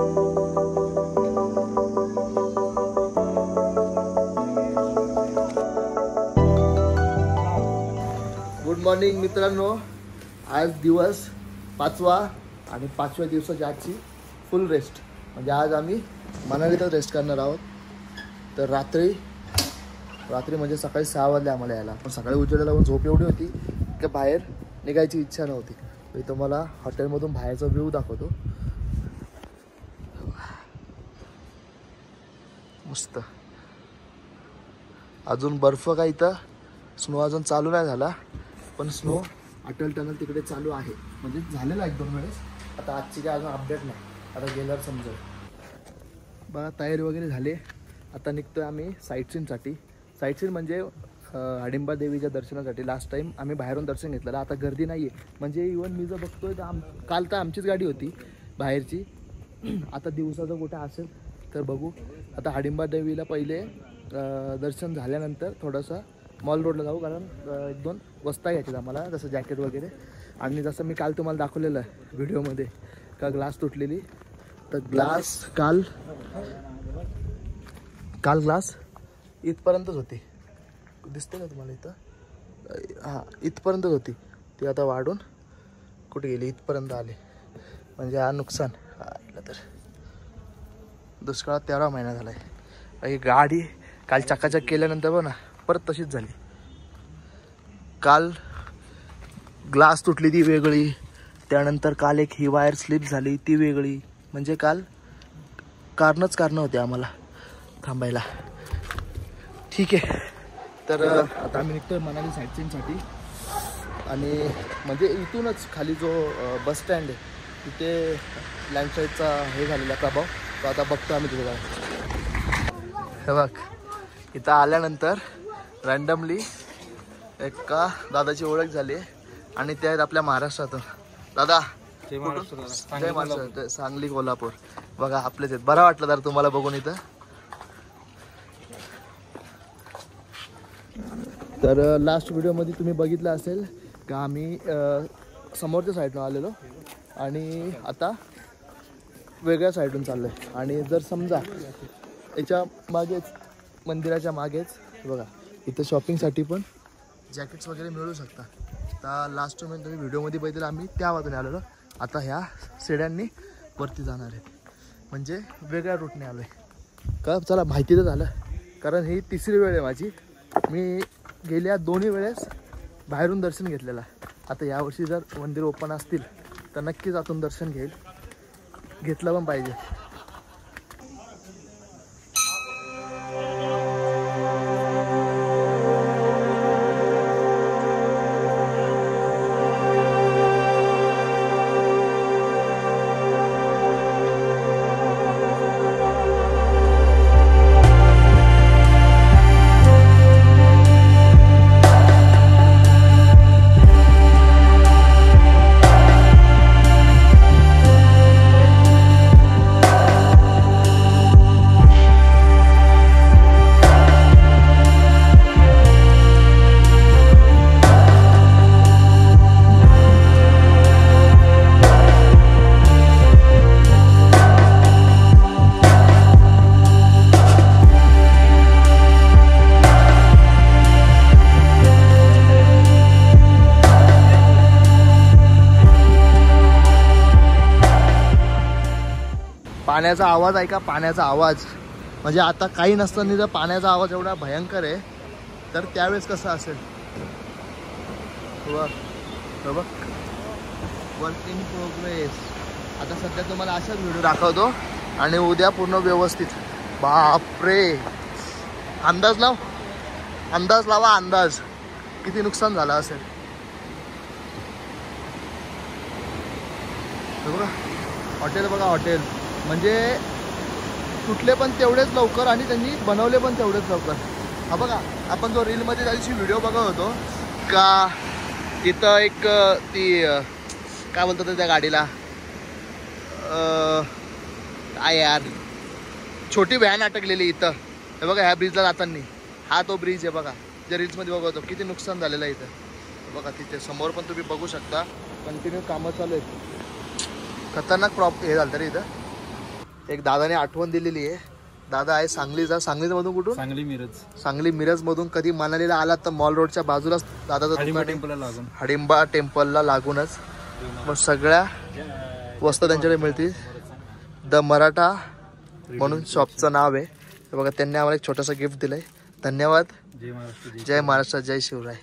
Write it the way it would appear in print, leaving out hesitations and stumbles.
Good morning मित्रांनो, आज दिवस 5वा आणि 5व्या दिवसाची आजची फुल रेस्ट. म्हणजे आज आम्ही मनालीतच रेस्ट करणार आहोत. तर रात्री म्हणजे सकाळी 6 वाजले आम्हाला यायला. पण सकाळी उजेडाला लावून झोप एवढी होती की बाहेर निघायची इच्छा नव्हती. मी तुम्हाला हॉटेलमधून बाहेरचा व्ह्यू दाखवतो. मस्त. अजून बर्फ काय इथं स्नो अजून चालू नाही झाला, पण स्नो अटल टनल तिकडे चालू आहे. म्हणजे झालेला 1-2 वेळेस. आता आजची काय अजून अपडेट नाही, आता गेल्यावर समजेल. बघा तयारी वगैरे झाली. आता निघतोय आम्ही साईटसीनसाठी. साईटसीन म्हणजे हडिंबा देवीच्या दर्शनासाठी. लास्ट टाईम आम्ही बाहेरून दर्शन घेतलेलं. आता गर्दी नाही आहे. म्हणजे इवन मी जर बघतोय तर काल तर आमचीच गाडी होती बाहेरची. आता दिवसाचं कुठे असेल तर बघू. आता हडिंबा देवीला पहिले दर्शन झाल्यानंतर थोडंसं मॉल रोडला जाऊ, कारण 1-2 वस्ता घ्यायचे आम्हाला, जसं जॅकेट वगैरे. आणि जसं मी काल तुम्हाला दाखवलेलं आहे व्हिडिओमध्ये का ग्लास तुटलेली, तर ग्लास काल ग्लास इथपर्यंतच होती. दिसते का तुम्हाला इथं? हां, इथपर्यंतच होती. ती आता वाढून कुठे गेली, इथपर्यंत आली. म्हणजे हा नुकसान. तर दुष्काळात 13 महिना झाला आहे. ही गाडी काल चकाचक केल्यानंतर पण परत तशीच झाली. काल ग्लास तुटली ती वेगळी, त्यानंतर काल एक ही वायर स्लिप झाली ती वेगळी. म्हणजे काल कारणं होते आम्हाला थांबायला. ठीक आहे, तर आता आम्ही निघतोय मनाली साईटसीनसाठी. आणि म्हणजे इथूनच खाली जो बस स्टँड आहे तिथे लँडस्लाईडचा हे झालेला प्रभाव, तो आता बघतो आम्ही तिथे जाऊन. हे बघ, इथं आल्यानंतर रँडमली एका दादाची ओळख झाली आणि ते आहेत आपल्या महाराष्ट्रातून. दादा जय महाराष्ट्र, सांगली कोल्हापूर. बघा आपलेच आहेत. बरं वाटलं तर तुम्हाला बघून इथं. तर लास्ट व्हिडिओमध्ये तुम्ही बघितलं असेल का आम्ही समोरच्या साईडनं आलेलो आणि आता वेगळ्या साईडून चाललो आहे. आणि जर समजा याच्या मागेच, मंदिराच्या मागेच बघा, इथं शॉपिंगसाठी पण जॅकेट्स वगैरे मिळू शकतात. तर लास्ट टाइम तुम्ही व्हिडिओमध्ये बघितलं आम्ही त्या बाजूने आलेलो. आता ह्या सीड्यांनी वरती जाणार आहे. म्हणजे वेगळ्या रूटने आलो आहे का. चला माहिती तर झालं, कारण ही 3री वेळ आहे माझी. मी गेल्या 2 वेळेस बाहेरून दर्शन घेतलेलं. आता यावर्षी जर मंदिर ओपन असतील तर नक्कीच आतून दर्शन घेतलं पण पाहिजे. पाण्याचा आवाज ऐका, पाण्याचा आवाज. म्हणजे आता काही नसताना जर पाण्याचा आवाज एवढा भयंकर आहे तर त्यावेळेस कसं असेल. बघ, वर्क इन प्रोग्रेस. आता सध्या तुम्हाला अशाच व्हिडिओ दाखवतो आणि उद्या पूर्ण व्यवस्थित. बापरे, अंदाज लावा अंदाज किती नुकसान झालं असेल. बघा हॉटेल, बघा हॉटेल. म्हणजे तुटले पण तेवढेच लवकर आणि त्यांनी बनवले पण तेवढेच लवकर. हा बघा, आपण जो रीलमध्ये त्या दिवशी व्हिडिओ बघत होतो का, तिथं एक ती काय बोलतात त्या गाडीला, काय यार, छोटी व्हॅन अटकलेली इथं. हे बघा ह्या ब्रिजला जाताना, हा तो ब्रिज आहे बघा, ज्या रील्समध्ये बघतो किती नुकसान झालेलं आहे इथं. बघा तिथे समोर पण तुम्ही बघू शकता, कंटिन्यू कामं चालू आहेत. खतरनाक हे झालं तरी इथं. एक दादाने आठवण दिलेली आहे. दादा आहे सांगलीचा. सांगलीमधून कुठून? सांगली मिरज मधून. कधी मनालीला आलात तर मॉल रोडच्या बाजूलाच दादाचं दुकान आहे. हडिंबा टेम्पलला लागूनच. मग सगळ्या वस्तू त्यांच्याकडे मिळतील. द मराठा म्हणून शॉपचं नाव आहे. बघा त्यांनी आम्हाला एक छोटंसं गिफ्ट दिलंय. धन्यवाद. जय महाराष्ट्र, जय शिवराय.